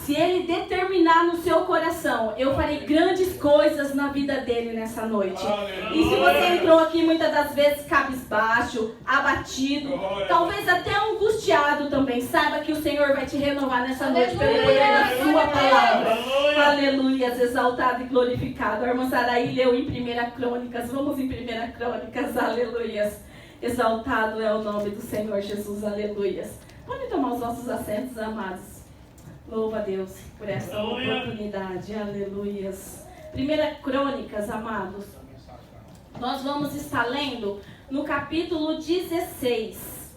Se ele determinar no seu coração, eu farei grandes coisas na vida dele nessa noite. E se você entrou aqui muitas das vezes cabisbaixo, abatido, talvez até angustiado também, saiba que o Senhor vai te renovar nessa noite pelo poder da sua palavra. Aleluias, exaltado e glorificado. A irmã Saraí leu em 1 Crônicas, vamos em 1 Crônicas, aleluias. Exaltado é o nome do Senhor Jesus, aleluias. Podem tomar os nossos assentos, amados. Louva a Deus por essa oportunidade, aleluias. 1 Crônicas, amados, nós vamos estar lendo no capítulo 16.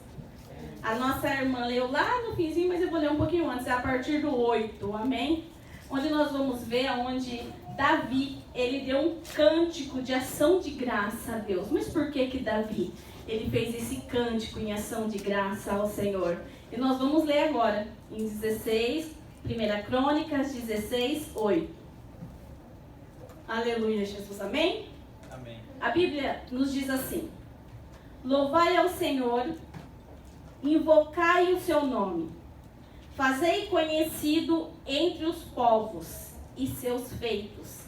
A nossa irmã leu lá no finzinho, mas eu vou ler um pouquinho antes, é a partir do 8, amém? Onde nós vamos ver onde Davi, ele deu um cântico de ação de graça a Deus. Mas por que Davi, ele fez esse cântico em ação de graça ao Senhor? E nós vamos ler agora, em 16, 1 Crônicas 16, 8. Aleluia, Jesus, amém? Amém. A Bíblia nos diz assim: louvai ao Senhor, invocai o seu nome, fazei conhecido entre os povos e seus feitos,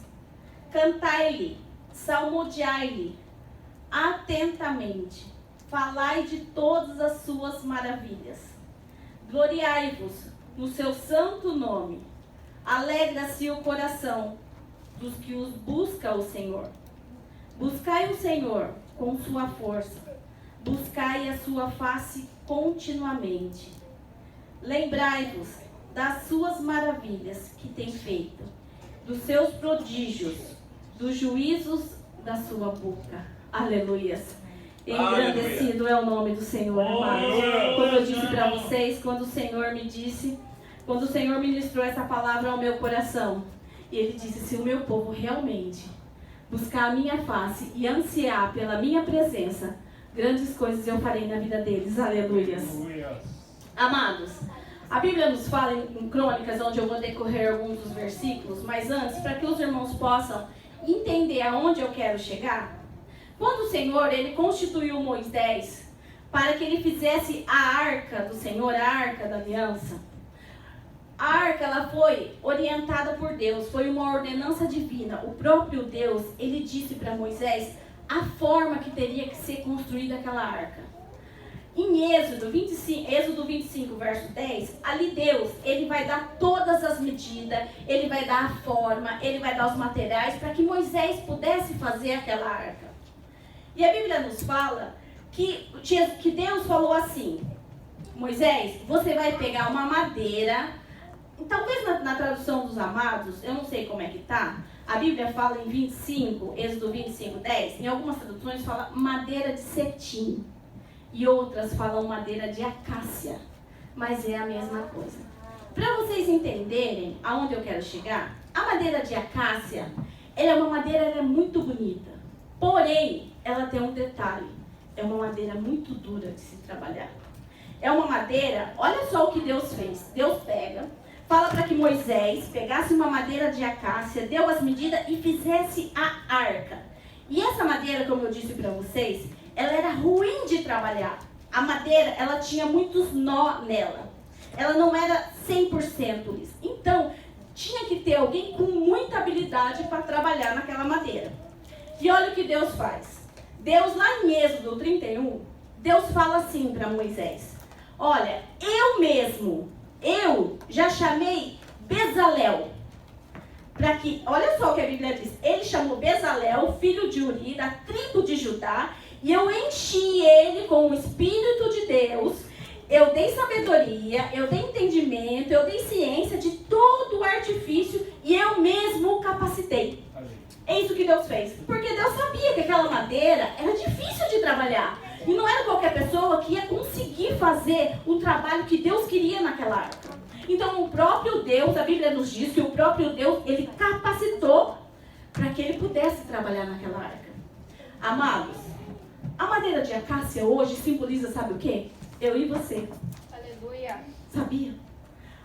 cantai-lhe, salmodiai-lhe atentamente, falai de todas as suas maravilhas, gloriai-vos no seu santo nome, alegra-se o coração dos que os busca o Senhor. Buscai o Senhor com sua força, buscai a sua face continuamente. Lembrai-vos das suas maravilhas que tem feito, dos seus prodígios, dos juízos da sua boca. Aleluias. Engrandecido é o nome do Senhor, amados. Como eu disse para vocês, quando o Senhor ministrou essa palavra ao meu coração, e Ele disse: se o meu povo realmente buscar a minha face e ansiar pela minha presença, grandes coisas eu farei na vida deles. Aleluias. Amados, a Bíblia nos fala em Crônicas, onde eu vou decorrer alguns dos versículos, mas antes, para que os irmãos possam entender aonde eu quero chegar, quando o Senhor, ele constituiu Moisés para que ele fizesse a arca do Senhor, a arca da aliança, a arca, ela foi orientada por Deus, foi uma ordenança divina. O próprio Deus, ele disse para Moisés a forma que teria que ser construída aquela arca. Em Êxodo 25, verso 10, ali Deus, ele vai dar todas as medidas, ele vai dar a forma, ele vai dar os materiais para que Moisés pudesse fazer aquela arca. E a Bíblia nos fala que Deus falou assim: Moisés, você vai pegar uma madeira, talvez na tradução dos amados, eu não sei como é que tá, a Bíblia fala em 25, Êxodo 25, 10, em algumas traduções fala madeira de cetim, e outras falam madeira de acácia, mas é a mesma coisa. Para vocês entenderem aonde eu quero chegar, a madeira de acácia, ela é uma madeira, ela é muito bonita, porém, ela tem um detalhe, é uma madeira muito dura de se trabalhar. É uma madeira, olha só o que Deus fez. Deus pega, fala para que Moisés pegasse uma madeira de acácia, deu as medidas e fizesse a arca. E essa madeira, como eu disse para vocês, ela era ruim de trabalhar. A madeira, ela tinha muitos nó nela. Ela não era 100% lisa. Então, tinha que ter alguém com muita habilidade para trabalhar naquela madeira. E olha o que Deus faz. Deus, lá em Êxodo 31, Deus fala assim para Moisés: olha, eu já chamei Bezalel, para que, olha só o que a Bíblia diz, ele chamou Bezalel, filho de Uri, da tribo de Judá, e eu enchi ele com o Espírito de Deus, eu dei sabedoria, eu dei entendimento, eu dei ciência de todo o artifício, e eu mesmo o capacitei. É isso que Deus fez, porque Deus sabia que aquela madeira era difícil de trabalhar, e não era qualquer pessoa que ia conseguir fazer o trabalho que Deus queria naquela arca. Então o próprio Deus, a Bíblia nos diz que o próprio Deus, ele capacitou para que ele pudesse trabalhar naquela arca. Amados, a madeira de acácia hoje simboliza, sabe o quê? Eu e você. Aleluia. Sabia?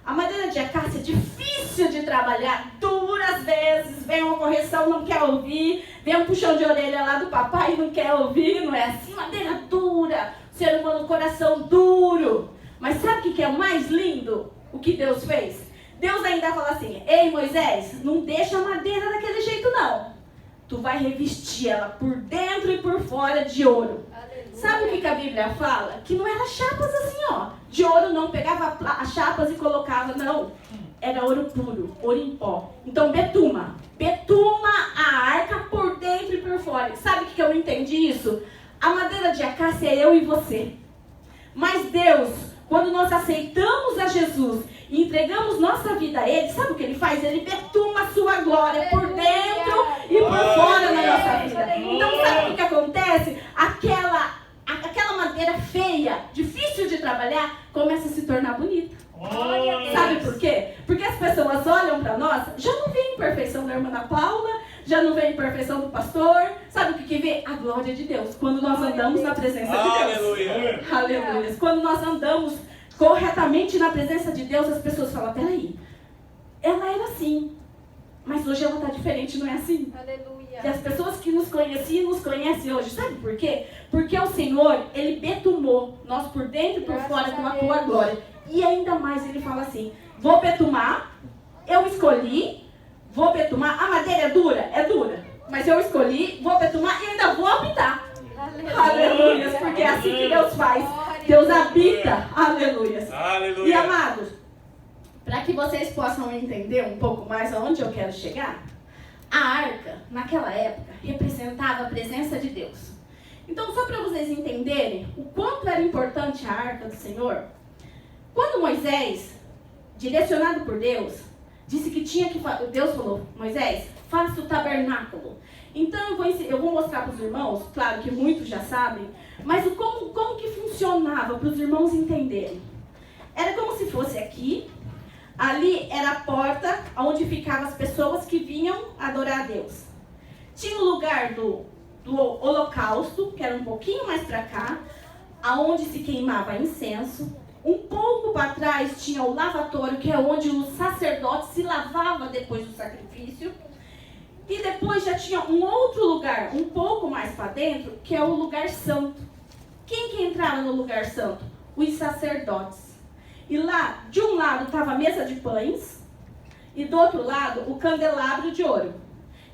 A madeira de acácia é difícil de trabalhar, dura às vezes, vem uma correção, não quer ouvir, vem um puxão de orelha lá do papai, não quer ouvir, não é assim? Madeira dura, ser humano, coração duro. Mas sabe o que é o mais lindo? O que Deus fez? Deus ainda fala assim, ei Moisés, não deixa a madeira daquele jeito não. Tu vai revestir ela por dentro e por fora de ouro. Aleluia. Sabe o que a Bíblia fala? Que não era chapas assim, ó. De ouro não, pegava as chapas e colocava, não. Era ouro puro, ouro em pó. Então betuma a arca por dentro e por fora. Sabe o que eu entendi isso? A madeira de acácia é eu e você. Mas Deus, quando nós aceitamos a Jesus e entregamos nossa vida a Ele, sabe o que Ele faz? Ele betuma a sua glória por dentro e por fora na nossa vida. Então sabe o que acontece? Aquela madeira feia, difícil de trabalhar, começa a se tornar bonita. Sabe por quê? Porque as pessoas olham para nós, já não vê a imperfeição da irmã Ana Paula, já não vê a imperfeição do pastor. Sabe o que vê? A glória de Deus. Quando nós andamos na presença de Deus. Aleluia. Aleluia. Quando nós andamos corretamente na presença de Deus, as pessoas falam, peraí, ela era assim, mas hoje ela está diferente, não é assim? Aleluia. E as pessoas que nos conheciam, nos conhecem hoje. Sabe por quê? Porque o Senhor, Ele betumou nós por dentro e por fora com a tua glória. E ainda mais Ele fala assim, vou betumar, eu escolhi, vou betumar, a madeira é dura? É dura. Mas eu escolhi, vou betumar e ainda vou habitar. Aleluia. Porque é assim que Deus faz. Deus habita. Aleluia. E amados, para que vocês possam entender um pouco mais aonde eu quero chegar, a arca, naquela época, representava a presença de Deus. Então, só para vocês entenderem o quanto era importante a arca do Senhor, quando Moisés, direcionado por Deus, disse que tinha que... Deus falou, Moisés, faça o tabernáculo. Então, eu vou mostrar para os irmãos, claro que muitos já sabem, mas como que funcionava para os irmãos entenderem. Era como se fosse aqui, ali era a porta onde ficavam as pessoas que vinham adorar a Deus. Tinha o lugar do holocausto, que era um pouquinho mais para cá, aonde se queimava incenso. Um pouco para trás tinha o lavatório, que é onde o sacerdote se lavava depois do sacrifício. E depois já tinha um outro lugar, um pouco mais para dentro, que é o lugar santo. Quem que entrava no lugar santo? Os sacerdotes. E lá, de um lado estava a mesa de pães, e do outro lado o candelabro de ouro.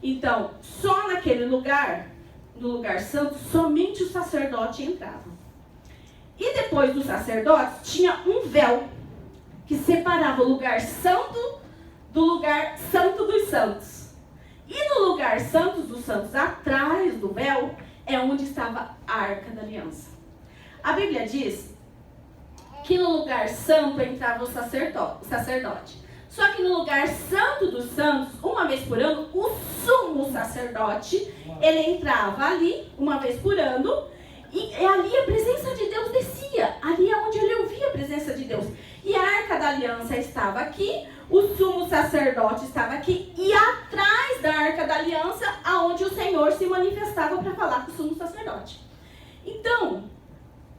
Então, só naquele lugar, no lugar santo, somente o sacerdote entrava. E depois dos sacerdotes, tinha um véu que separava o lugar santo do lugar santo dos santos. E no lugar santo dos santos, atrás do véu, é onde estava a arca da aliança. A Bíblia diz que no lugar santo entrava o sacerdote. Só que no lugar santo dos santos, uma vez por ano, o sumo sacerdote, ele entrava ali, uma vez por ano, e ali a presença de Deus descia. Ali é onde ele ouvia a presença de Deus. E a arca da aliança estava aqui, o sumo sacerdote estava aqui, e atrás da arca da aliança, aonde o Senhor se manifestava para falar com o sumo sacerdote. Então,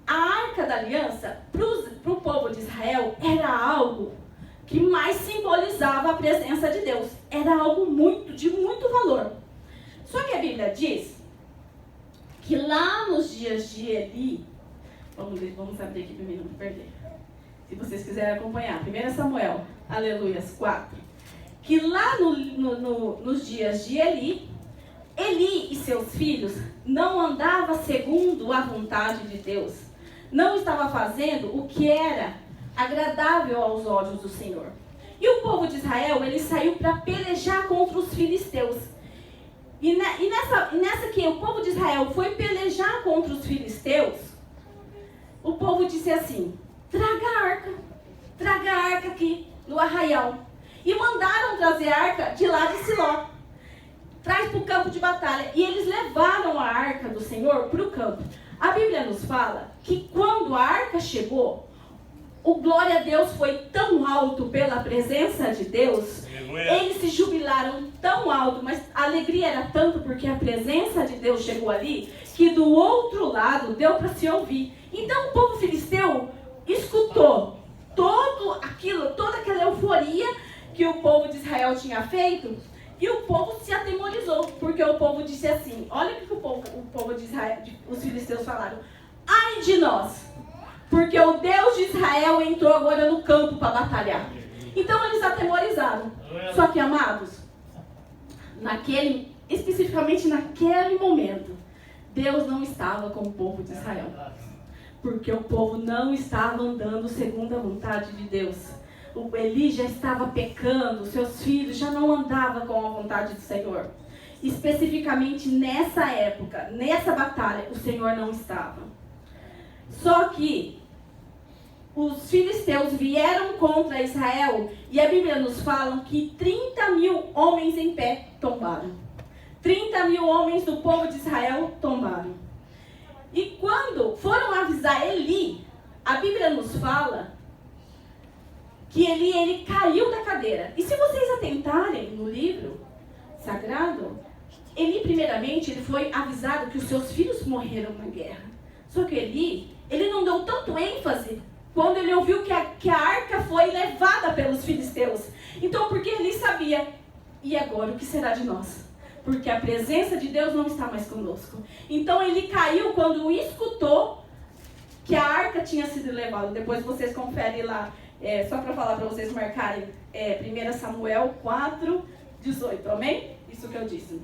a arca da aliança, para o povo de Israel, era algo que mais simbolizava a presença de Deus. Era algo de muito valor. Só que a Bíblia diz que lá nos dias de Eli, vamos abrir aqui para mim não perder, se vocês quiserem acompanhar, 1 Samuel, aleluias, 4, que lá nos dias de Eli e seus filhos não andavam segundo a vontade de Deus, não estava fazendo o que era agradável aos olhos do Senhor. E o povo de Israel, ele saiu para pelejar contra os filisteus. E nessa que o povo de Israel foi pelejar contra os filisteus, o povo disse assim, traga a arca aqui no arraial. E mandaram trazer a arca de lá de Siló. Traz para o campo de batalha. E eles levaram a arca do Senhor para o campo. A Bíblia nos fala que quando a arca chegou, o glória a Deus foi tão alto pela presença de Deus. Eles se jubilaram tão alto, mas a alegria era tanto porque a presença de Deus chegou ali, que do outro lado deu para se ouvir. Então o povo filisteu escutou toda aquela euforia que o povo de Israel tinha feito, e o povo se atemorizou, porque o povo disse assim, olha o que o povo de Israel, os filisteus falaram, ai de nós, porque o Deus de Israel entrou agora no campo para batalhar. Então eles atemorizaram. levaram. Só que, amados, especificamente naquele momento, Deus não estava com o povo de Israel. Porque o povo não estava andando segundo a vontade de Deus. O Eli já estava pecando, seus filhos já não andavam com a vontade do Senhor. Especificamente nessa época, nessa batalha, o Senhor não estava. Só que os filisteus vieram contra Israel e a Bíblia nos fala que 30 mil homens em pé tombaram. 30 mil homens do povo de Israel tombaram. E quando foram avisar Eli, a Bíblia nos fala que ele caiu da cadeira. E se vocês atentarem no livro sagrado, Eli primeiramente ele foi avisado que os seus filhos morreram na guerra. Só que ele não deu tanto ênfase quando ele ouviu que a arca foi levada pelos filisteus. Então, porque Eli sabia, e agora o que será de nós? Porque a presença de Deus não está mais conosco. Então ele caiu quando escutou que a arca tinha sido levada. Depois vocês conferem lá, só para falar para vocês marcarem, 1 Samuel 4, 18, amém? Isso que eu disse.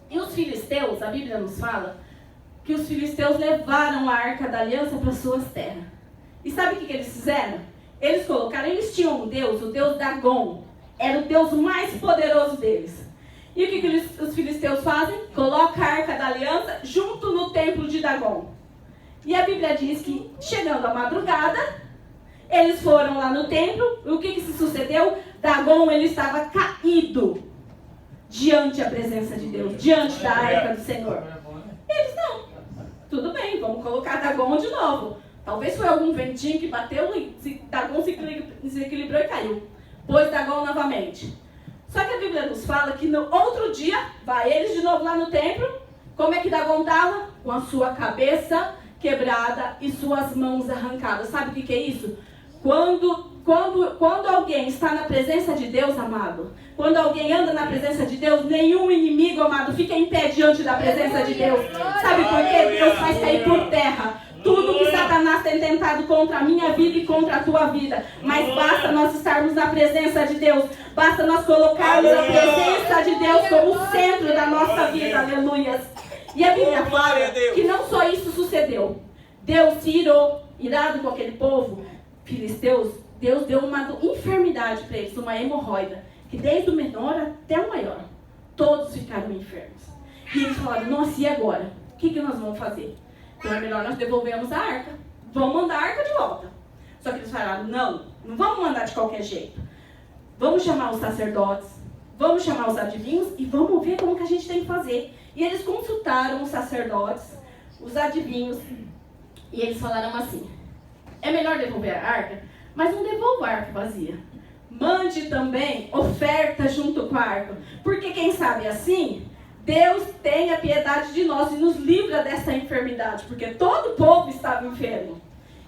E os filisteus, a Bíblia nos fala, que os filisteus levaram a arca da aliança para suas terras. E sabe o que eles fizeram? Eles tinham um Deus, o Deus Dagon, era o Deus mais poderoso deles. E o que os filisteus fazem? Colocam a arca da aliança junto no templo de Dagon. E a Bíblia diz que, chegando à madrugada, eles foram lá no templo. E o que se sucedeu? Dagon, ele estava caído diante da presença de Deus, diante da arca do Senhor. Eles não. Tudo bem, vamos colocar Dagon de novo. Talvez foi algum ventinho que bateu e Dagon se equilibrou e caiu. Pôs Dagon novamente. Só que a Bíblia nos fala que no outro dia, vai eles de novo lá no templo. Como é que Dagon estava? Com a sua cabeça quebrada e suas mãos arrancadas. Sabe o que é isso? Quando alguém está na presença de Deus, amado, quando alguém anda na presença de Deus, nenhum inimigo, amado, fica em pé diante da presença de Deus. Sabe por quê? Deus faz cair por terra tudo que Satanás tem tentado contra a minha vida e contra a tua vida. Mas basta nós estarmos na presença de Deus. Basta nós colocarmos a presença de Deus como o centro da nossa vida. Aleluias. E a Bíblia fala que não só isso sucedeu. Deus se irado com aquele povo, filisteus, Deus deu uma enfermidade para eles, uma hemorroida, que desde o menor até o maior, todos ficaram enfermos. E eles falaram, nossa, e agora? O que nós vamos fazer? Então é melhor nós devolvermos a arca. Vamos mandar a arca de volta. Só que eles falaram, não vamos mandar de qualquer jeito. Vamos chamar os sacerdotes, vamos chamar os adivinhos e vamos ver como que a gente tem que fazer. E eles consultaram os sacerdotes, os adivinhos, e eles falaram assim, é melhor devolver a arca, mas não devolva a arca vazia. Mande também oferta junto com a arca, porque quem sabe assim, Deus tenha piedade de nós e nos livra dessa enfermidade, porque todo o povo estava enfermo.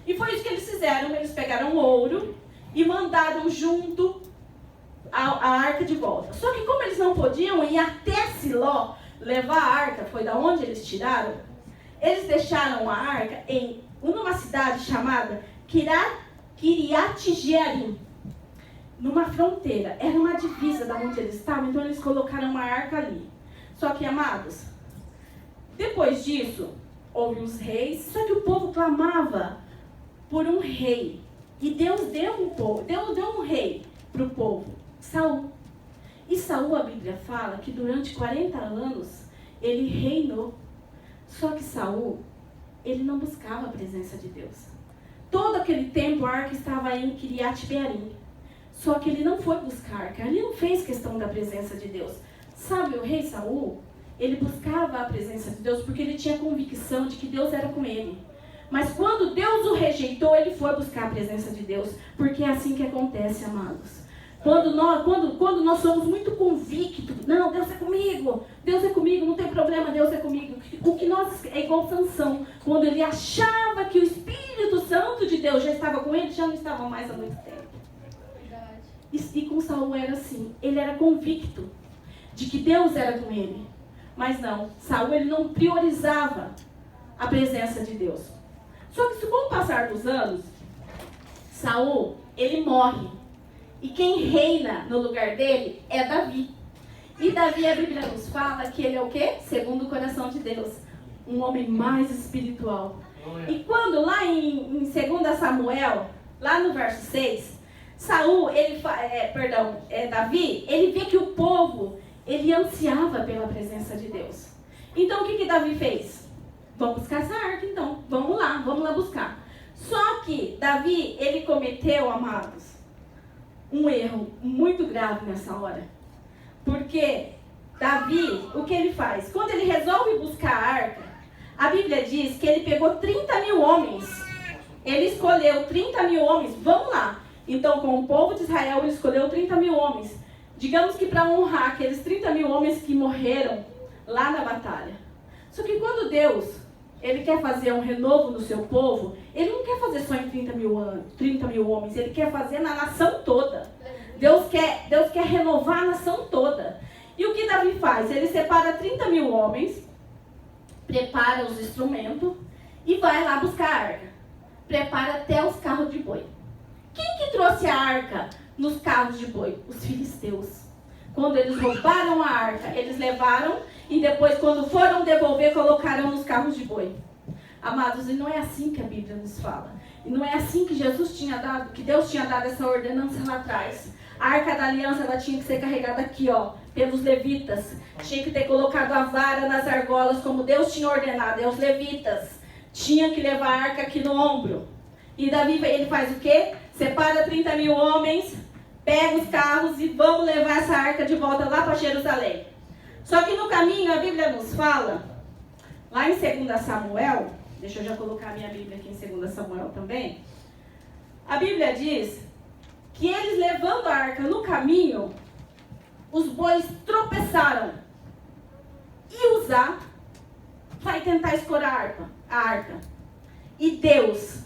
E foi isso que eles fizeram, eles pegaram ouro e mandaram junto a arca de volta. Só que como eles não podiam ir até Siló levar a arca, foi da onde eles tiraram, eles deixaram a arca em uma cidade chamada Kiriat Jearim, numa fronteira, era uma divisa da onde eles estavam, então eles colocaram uma arca ali. Só que, amados, depois disso, houve os reis, só que o povo clamava por um rei. E Deus deu um rei para o povo, Saul. E Saul, a Bíblia fala que durante 40 anos ele reinou. Só que Saul, ele não buscava a presença de Deus. Todo aquele tempo a arca estava em Kiriat Jearim. Só que ele não foi buscar a arca, ele não fez questão da presença de Deus. Sabe, o rei Saul, ele buscava a presença de Deus porque ele tinha convicção de que Deus era com ele. Mas quando Deus o rejeitou, ele foi buscar a presença de Deus. Porque é assim que acontece, amados. Quando nós somos muito convictos, não, Deus é comigo, não tem problema, Deus é comigo. O que nós, é igual Sansão, quando ele achava que o Espírito Santo de Deus já estava com ele, já não estava mais há muito tempo. E com Saul era assim, ele era convicto de que Deus era com ele. Mas não, Saul ele não priorizava a presença de Deus. Só que com o passar dos anos, Saul, ele morre. E quem reina no lugar dele é Davi. E Davi, a Bíblia nos fala que ele é o quê? Segundo o coração de Deus. Um homem mais espiritual. E quando lá em 2 Samuel, lá no verso 6, Davi, ele vê que o povo, ele ansiava pela presença de Deus. Então o que Davi fez? Vamos buscar essa arca então, vamos lá buscar. Só que Davi, ele cometeu, amados, um erro muito grave nessa hora. Porque Davi, o que ele faz? Quando ele resolve buscar a arca, a Bíblia diz que ele pegou 30 mil homens. Ele escolheu 30 mil homens, vamos lá. Então, com o povo de Israel, ele escolheu 30 mil homens. Digamos que para honrar aqueles 30 mil homens que morreram lá na batalha. Só que quando Deus, ele quer fazer um renovo no seu povo, ele não quer fazer só em 30 mil homens, ele quer fazer na nação toda. Deus quer renovar a nação toda. E o que Davi faz? Ele separa 30 mil homens, prepara os instrumentos e vai lá buscar a arca. Prepara até os carros de boi. Quem que trouxe a arca nos carros de boi? Os filisteus. Quando eles roubaram a arca, eles levaram e depois, quando foram devolver, colocaram nos carros de boi. Amados, e não é assim que a Bíblia nos fala. E não é assim que Deus tinha dado essa ordenança lá atrás. A arca da aliança, ela tinha que ser carregada aqui, ó, pelos levitas. Tinha que ter colocado a vara nas argolas, como Deus tinha ordenado. E os levitas tinham que levar a arca aqui no ombro. E Davi, ele faz o quê? Separa 30 mil homens, pega os carros e vamos levar essa arca de volta lá para Jerusalém. Só que no caminho, a Bíblia nos fala, lá em 2 Samuel, deixa eu já colocar a minha Bíblia aqui em 2 Samuel também. A Bíblia diz que eles levando a arca no caminho, os bois tropeçaram. E Uzá vai tentar escorar a arca. E Deus,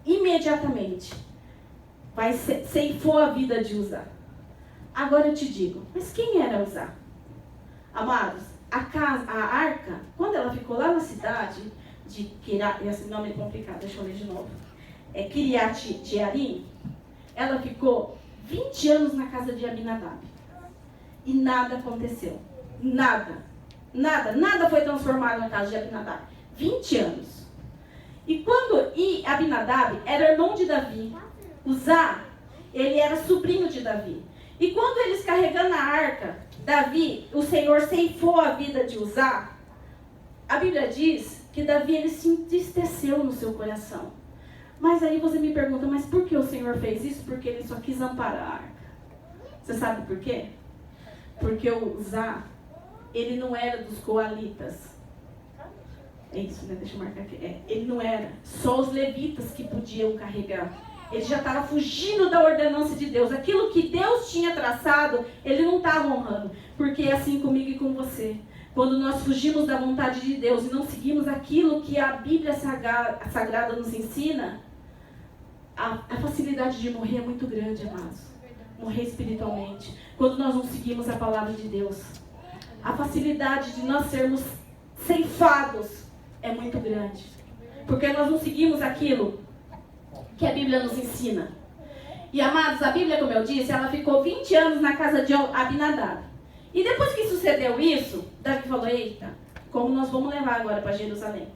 imediatamente, ceifou a vida de Uzá. Agora eu te digo, mas quem era Uzá? Amados, a arca, quando ela ficou lá na cidade de Kiriat, esse nome é complicado, deixa eu ler de novo. Kiriat Jearim, ela ficou 20 anos na casa de Abinadab. E nada aconteceu. Nada foi transformado na casa de Abinadab. 20 anos. E Abinadab era irmão de Davi. Uzá, ele era sobrinho de Davi. E quando eles carregando a arca, Davi, o Senhor ceifou a vida de Uzá. A Bíblia diz que Davi, ele se entristeceu no seu coração. Mas aí você me pergunta, mas por que o Senhor fez isso? Porque ele só quis amparar a arca. Você sabe por quê? Porque o Uzá, ele não era dos coalitas. É isso, né? Deixa eu marcar aqui. Ele não era. Só os levitas que podiam carregar. Ele já estava fugindo da ordenança de Deus. Aquilo que Deus tinha traçado, ele não estava honrando. Porque é assim comigo e com você. Quando nós fugimos da vontade de Deus e não seguimos aquilo que a Bíblia Sagrada nos ensina, a facilidade de morrer é muito grande, amados. Morrer espiritualmente. Quando nós não seguimos a palavra de Deus. A facilidade de nós sermos ceifados é muito grande. Porque nós não seguimos aquilo que a Bíblia nos ensina. E, amados, a Bíblia, como eu disse, ela ficou 20 anos na casa de Abinadab. E depois que sucedeu isso, Davi falou, eita, como nós vamos levar agora para Jerusalém?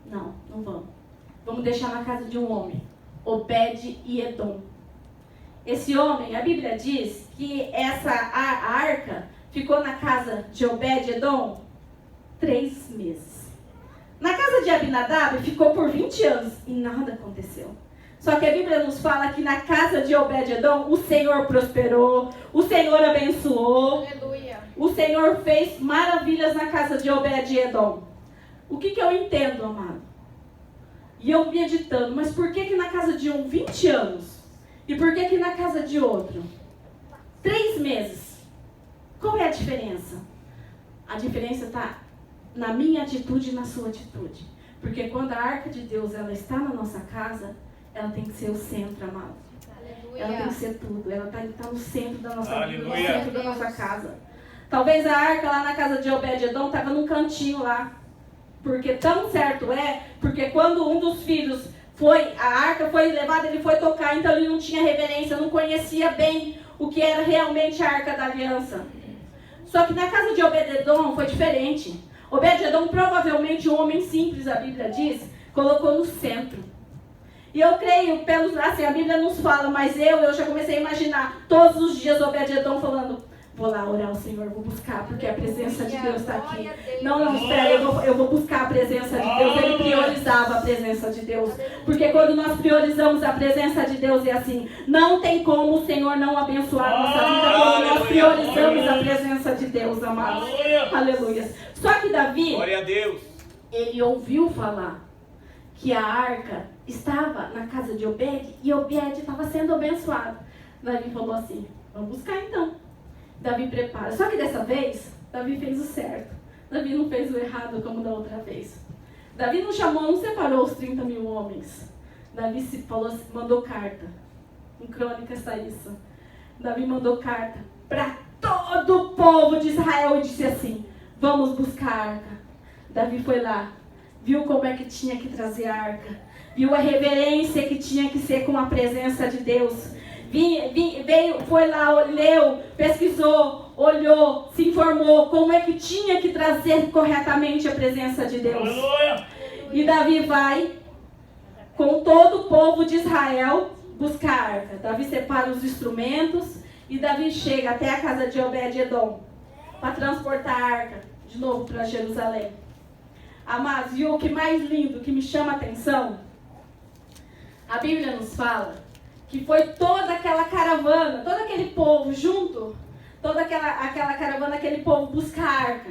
Não vamos. Vamos deixar na casa de um homem, Obed-Edom. Esse homem, a Bíblia diz que a arca ficou na casa de Obed-Edom 3 meses. Na casa de Abinadab ficou por 20 anos e nada aconteceu. Só que a Bíblia nos fala que na casa de Obed-Edom o Senhor prosperou, o Senhor abençoou. Aleluia. O Senhor fez maravilhas na casa de Obed-Edom. O que eu entendo, amado? E eu meditando, mas por que na casa de um 20 anos? E por que na casa de outro 3 meses? Qual é a diferença? A diferença está na minha atitude e na sua atitude. Porque quando a arca de Deus ela está na nossa casa, ela tem que ser o centro, amado. Aleluia. Ela tem que ser tudo. Ela está no centro da nossa vida, no centro da nossa casa. Talvez a arca lá na casa de Obed-Edom estava num cantinho lá. Porque tão certo porque quando um dos filhos a arca foi levada, ele foi tocar, então ele não tinha reverência, não conhecia bem o que era realmente a arca da aliança. Só que na casa de Obed-edom foi diferente. Obed-edom, provavelmente um homem simples, a Bíblia diz, colocou no centro. E eu creio, assim, a Bíblia nos fala, mas eu já comecei a imaginar todos os dias Obed-edom falando, vou lá orar ao Senhor, vou buscar, porque a presença de Deus está aqui. Não, espera, eu vou buscar a presença de Deus. Ele priorizava a presença de Deus. Porque quando nós priorizamos a presença de Deus, é assim, não tem como o Senhor não abençoar a nossa vida quando nós priorizamos a presença de Deus, amados. Aleluia. Só que Davi, glória a Deus, ele ouviu falar que a arca estava na casa de Obed e Obed estava sendo abençoado. Davi falou assim, vamos buscar então. Davi prepara. Só que dessa vez, Davi fez o certo. Davi não fez o errado como da outra vez. Davi não separou os 30 mil homens. Davi mandou carta. Em Crônicas está isso. Davi mandou carta para todo o povo de Israel e disse assim, vamos buscar a arca. Davi foi lá, viu como é que tinha que trazer a arca, viu a reverência que tinha que ser com a presença de Deus. Foi lá, leu, pesquisou, olhou, se informou como é que tinha que trazer corretamente a presença de Deus. Aleluia. E Davi vai com todo o povo de Israel buscar a arca. Davi separa os instrumentos e Davi chega até a casa de Obed-edom para transportar a arca de novo para Jerusalém. Amados, e o que mais lindo, que me chama a atenção, a Bíblia nos fala que foi toda aquela caravana, todo aquele povo junto, toda aquela caravana, aquele povo buscar a arca.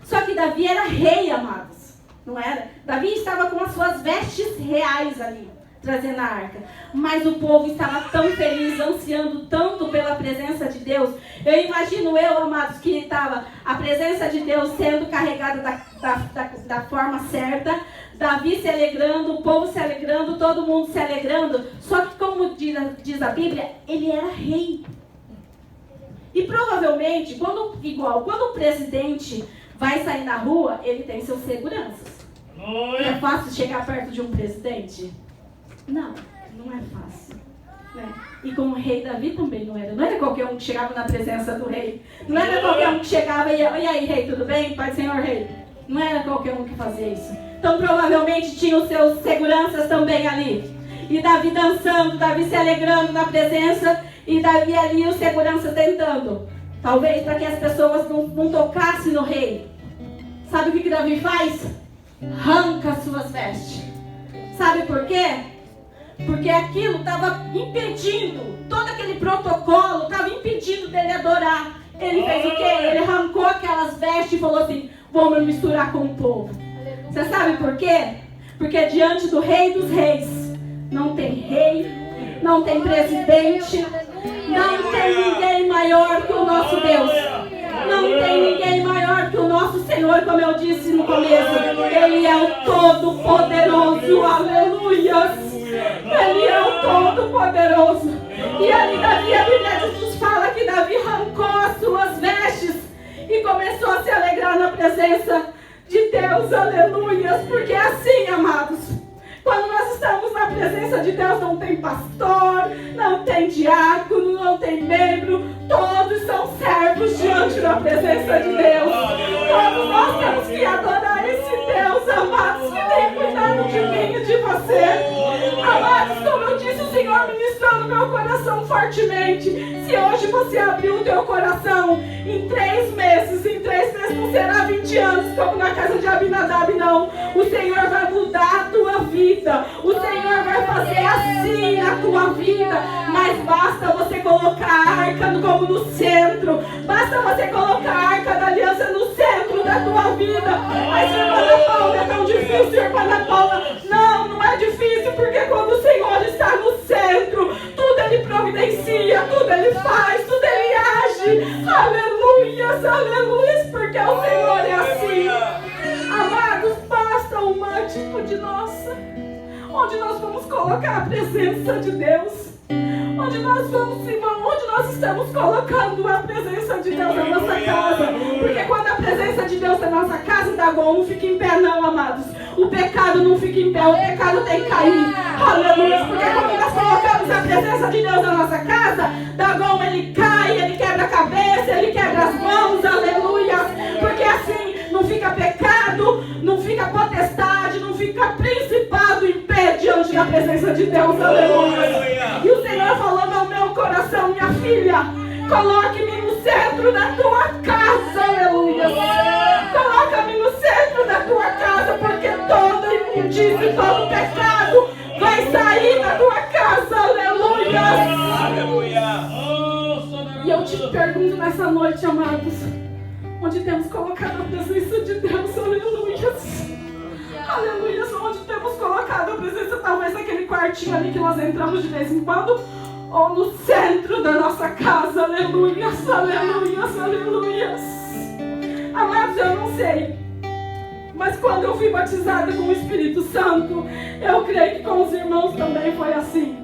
Só que Davi era rei, amados, não era? Davi estava com as suas vestes reais ali, trazendo a arca. Mas o povo estava tão feliz, ansiando tanto pela presença de Deus. Eu imagino amados, que estava a presença de Deus sendo carregada da forma certa, Davi se alegrando, o povo se alegrando, todo mundo se alegrando. Só que, como diz a Bíblia, ele era rei. E provavelmente, quando o presidente vai sair na rua, ele tem seus seguranças. É fácil chegar perto de um presidente? Não é fácil. Né? E com o rei Davi também não era. Não era qualquer um que chegava na presença do rei. Não era qualquer um que chegava e aí, rei, tudo bem? Pai do Senhor, rei. Não era qualquer um que fazia isso. Então, provavelmente, tinha os seus seguranças também ali. E Davi dançando, Davi se alegrando na presença, e Davi ali, os seguranças tentando. Talvez para que as pessoas não tocassem no rei. Sabe o que Davi faz? Arranca as suas vestes. Sabe por quê? Porque aquilo estava impedindo, todo aquele protocolo estava impedindo dele adorar. Ele fez o quê? Ele arrancou aquelas vestes e falou assim, vou me misturar com o povo. Você sabe por quê? Porque diante do Rei dos Reis, não tem rei, não tem presidente, não tem ninguém maior que o nosso Deus. Não tem ninguém maior que o nosso Senhor, como eu disse no começo. Ele é o Todo-Poderoso, aleluia. Ele é o Todo-Poderoso. E ali Davi, a Bíblia nos fala que Davi arrancou as suas vestes e começou a se alegrar na presença de Deus, aleluia. Porque é assim, amados, quando nós estamos na presença de Deus, não tem pastor, não tem diácono, não tem membro, todos são servos diante da presença de Deus. Todos nós temos que adorar esse Deus, amados, que tem cuidado de mim e de você. Amados, como eu disse, o Senhor ministrou no meu coração fortemente. Se hoje você abrir o teu coração, em 3 meses não será 20 anos, como na casa de Abinadab, não. O Senhor vai mudar a tua vida. O Senhor vai fazer assim a tua vida. Mas basta você colocar a arca como no centro. Basta você colocar a arca da aliança no centro da tua vida. Mas, irmã Ana Paula, é tão difícil, irmã Ana Paula. Não é difícil, porque quando o Senhor está no centro, tudo Ele providencia, tudo Ele faz, tudo Ele age. Aleluias, aleluias, porque o Senhor é assim. Amados, basta uma atitude nossa, onde nós vamos colocar a presença de Deus. Onde nós estamos colocando a presença de Deus na nossa casa. Porque quando a presença de Deus na nossa casa, Dagon não fica em pé não, amados. o pecado não fica em pé, o pecado tem que cair. Aleluia, porque quando nós colocamos a presença de Deus na nossa casa, Dagom ele cai, ele quebra a cabeça, ele quebra as mãos, aleluia. Porque assim não fica pecado, não fica potestade, não fica principado em pé diante da presença de Deus, aleluia. E o Senhor falando ao meu coração, minha filha, coloque-me no centro da tua casa, aleluia. Coloca-me no centro da tua casa, porque toda imundícia e todo pecado vai sair da tua casa, aleluia. E eu te pergunto nessa noite, amados, onde temos colocado a presença de Deus, aleluia. Aleluia, onde temos colocado a presença, talvez naquele quartinho ali que nós entramos de vez em quando, ou no centro da nossa casa, aleluia, aleluia, aleluia. Amados, eu não sei, mas quando eu fui batizada com o Espírito Santo, eu creio que com os irmãos também foi assim.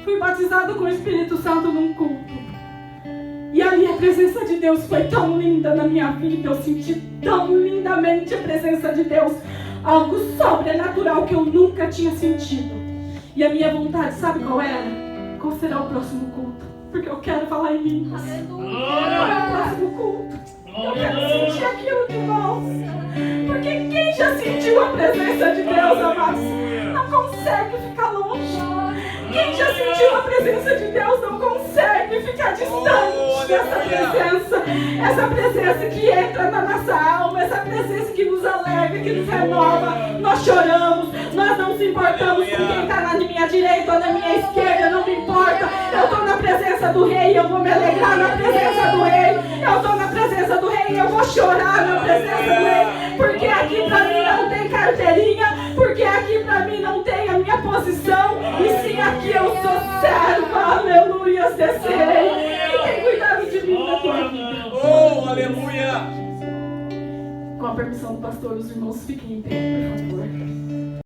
Fui batizada com o Espírito Santo num culto. E ali a presença de Deus foi tão linda na minha vida. Eu senti tão lindamente a presença de Deus. Algo sobrenatural que eu nunca tinha sentido. E a minha vontade, sabe qual era? Qual será o próximo culto? Porque eu quero falar em línguas. Qual é o próximo culto? Eu quero sentir aquilo de novo. Porque quem já sentiu a presença de Deus, amados, não consegue ficar longe. Quem já sentiu a presença de Deus não consegue ficar distante dessa presença. Essa presença que entra na nossa alma, essa presença que nos alegra, que nos renova. Nós choramos, nós não nos importamos com quem está na minha direita ou na minha esquerda, não me importa. Eu estou na presença do Rei, eu vou me alegrar na presença do Rei. Eu estou na presença do Rei, eu vou chorar na presença do Rei. Porque aqui para mim não tem carteirinha, porque aqui para mim não tem a minha posição, e sim aqui eu sou serva, aleluia, desse Rei. E tem cuidado de mim na tua vida. Oh, aleluia! Com a permissão do pastor, os irmãos fiquem em pé, por favor.